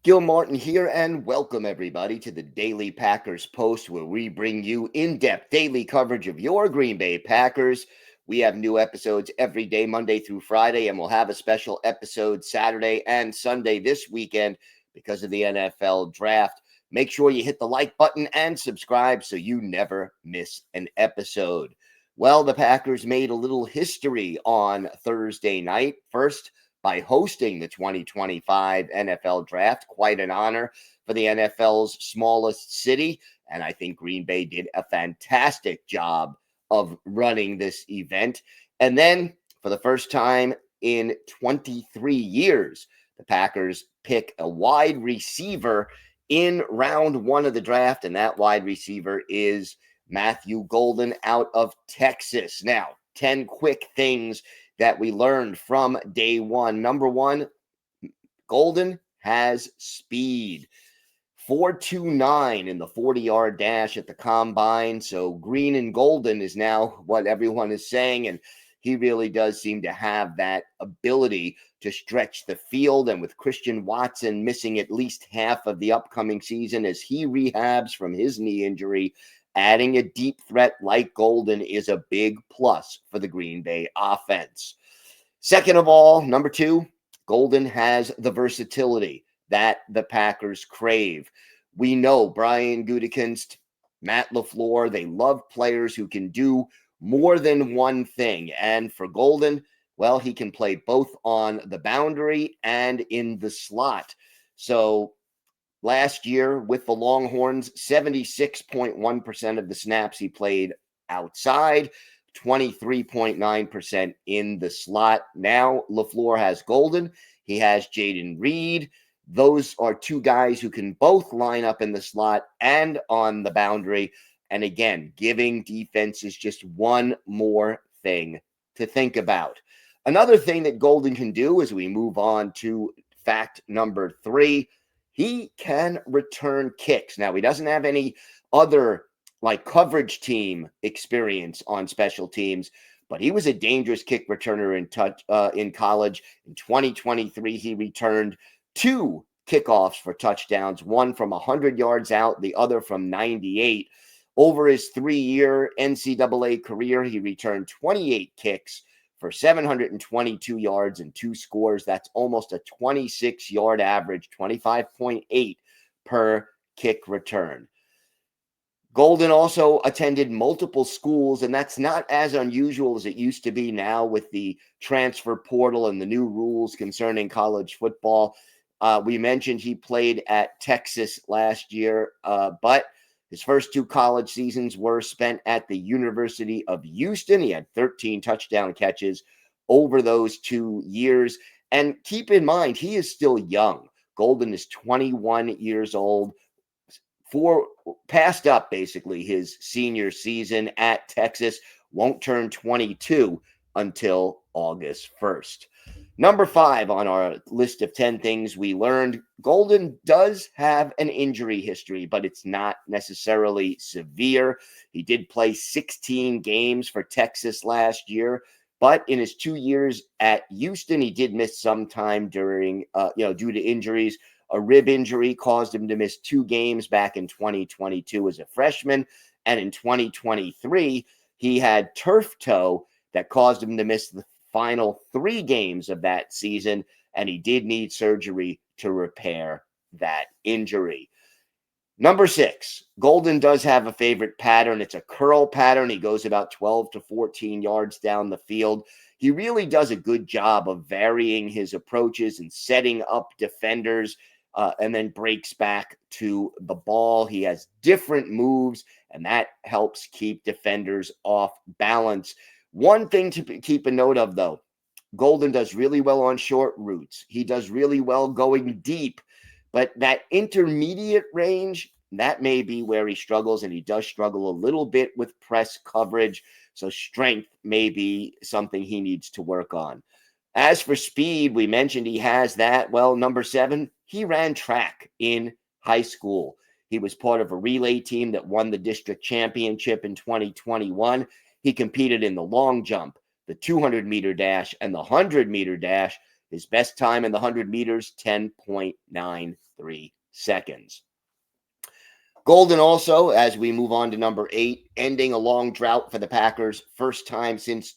Gil Martin here, and welcome everybody to the Daily Packers Post, where we bring you in-depth daily coverage of your Green Bay Packers. We have new episodes every day, Monday through Friday, and we'll have a special episode Saturday and Sunday this weekend because of the NFL draft. Make sure you hit the like button and subscribe so you never miss an episode. Well, the Packers made a little history on Thursday night. First, by hosting the 2025 NFL Draft. Quite an honor for the NFL's smallest city. And I think Green Bay did a fantastic job of running this event. And then, for the first time in 23 years, the Packers pick a wide receiver in round one of the draft. And that wide receiver is Matthew Golden out of Texas. Now, 10 quick things that we learned from day one. Number one, Golden has speed. 4.29 in the 40-yard dash at the combine. So green and golden is now what everyone is saying. And he really does seem to have that ability to stretch the field. And with Christian Watson missing at least half of the upcoming season as he rehabs from his knee injury, adding a deep threat like Golden is a big plus for the Green Bay offense. Second of all, number two, Golden has the versatility that the Packers crave. We know Brian Gutekunst, Matt LaFleur, they love players who can do more than one thing. And for Golden, well, he can play both on the boundary and in the slot. So last year with the Longhorns, 76.1% of the snaps he played outside, 23.9% in the slot. Now LaFleur has Golden. He has Jaden Reed. Those are two guys who can both line up in the slot and on the boundary. And again, giving defenses just one more thing to think about. Another thing that Golden can do as we move on to fact number three, he can return kicks. Now, he doesn't have any other like coverage team experience on special teams, but he was a dangerous kick returner in college. In 2023, he returned 2 kickoffs for touchdowns, one from 100 yards out, the other from 98. Over his 3-year NCAA career, he returned 28 kicks for 722 yards and 2 scores. That's almost a 26-yard average, 25.8 per kick return. Golden also attended multiple schools, and that's not as unusual as it used to be now with the transfer portal and the new rules concerning college football. We mentioned he played at Texas last year, but his first 2 college seasons were spent at the University of Houston. He had 13 touchdown catches over those 2 years. And keep in mind, he is still young. Golden is 21 years old. Passed up basically his senior season at Texas, won't turn 22 until August 1st. Number 5 on our list of 10 things we learned, Golden does have an injury history, but it's not necessarily severe. He did play 16 games for Texas last year, but in his 2 years at Houston, he did miss some time during, due to injuries. A rib injury caused him to miss 2 games back in 2022 as a freshman. And in 2023, he had turf toe that caused him to miss the final 3 games of that season. And he did need surgery to repair that injury. Number 6, Golden does have a favorite pattern. It's a curl pattern. He goes about 12 to 14 yards down the field. He really does a good job of varying his approaches and setting up defenders. And then breaks back to the ball. He has different moves, and that helps keep defenders off balance. One thing to keep a note of, though, Golden does really well on short routes. He does really well going deep, but that intermediate range, that may be where he struggles, and he does struggle a little bit with press coverage. So strength may be something he needs to work on. As for speed, we mentioned he has that. Well, number 7, he ran track in high school. He was part of a relay team that won the district championship in 2021. He competed in the long jump, the 200-meter dash, and the 100-meter dash. His best time in the 100 meters, 10.9 3 seconds. Golden also, as we move on to number 8, ending a long drought for the Packers. First time since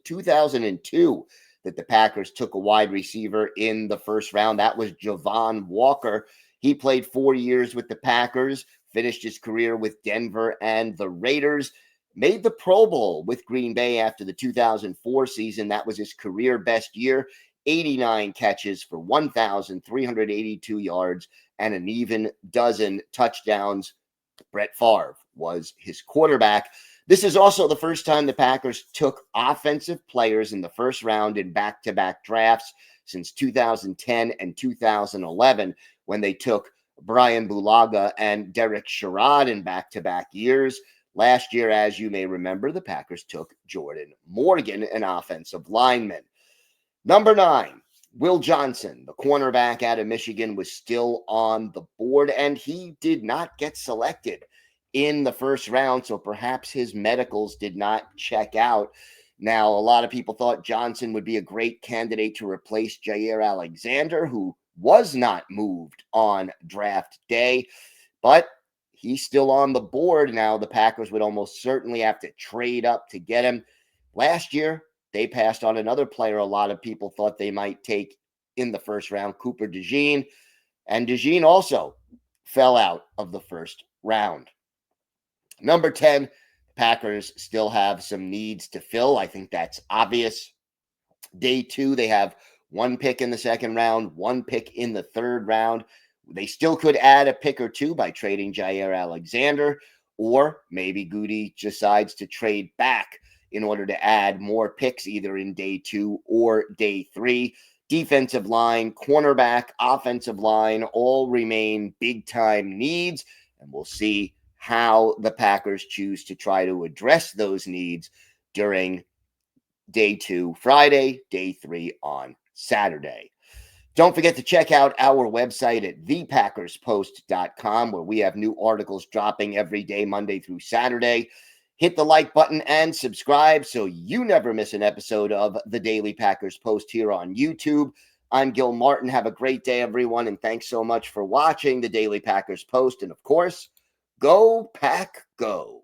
2002 that the Packers took a wide receiver in the first round. That was Javon Walker. He played 4 years with the Packers, finished his career with Denver and the Raiders, made the Pro Bowl with Green Bay after the 2004 season. That was his career best year. 89 catches for 1,382 yards and an even dozen touchdowns. Brett Favre was his quarterback. This is also the first time the Packers took offensive players in the first round in back-to-back drafts since 2010 and 2011, when they took Brian Bulaga and Derek Sherrod in back-to-back years. Last year, as you may remember, the Packers took Jordan Morgan, an offensive lineman. Number 9, Will Johnson, the cornerback out of Michigan, was still on the board, and he did not get selected in the first round, so perhaps his medicals did not check out. Now, a lot of people thought Johnson would be a great candidate to replace Jair Alexander, who was not moved on draft day, but he's still on the board. Now, the Packers would almost certainly have to trade up to get him. Last year, they passed on another player a lot of people thought they might take in the first round, Cooper DeJean, and DeJean also fell out of the first round. Number 10, Packers still have some needs to fill. I think that's obvious. Day 2, they have 1 pick in the second round, 1 pick in the third round. They still could add a pick or 2 by trading Jair Alexander, or maybe Goody decides to trade back in order to add more picks either in day 2 or day 3. Defensive line, cornerback, offensive line all remain big-time needs, and we'll see how the Packers choose to try to address those needs during day 2 Friday, day 3 on Saturday. Don't forget to check out our website at thepackerspost.com, where we have new articles dropping every day, Monday through Saturday. Hit the like button and subscribe so you never miss an episode of the Daily Packers Post here on YouTube. I'm Gil Martin. Have a great day, everyone, and thanks so much for watching the Daily Packers Post. And, of course, go Pack Go.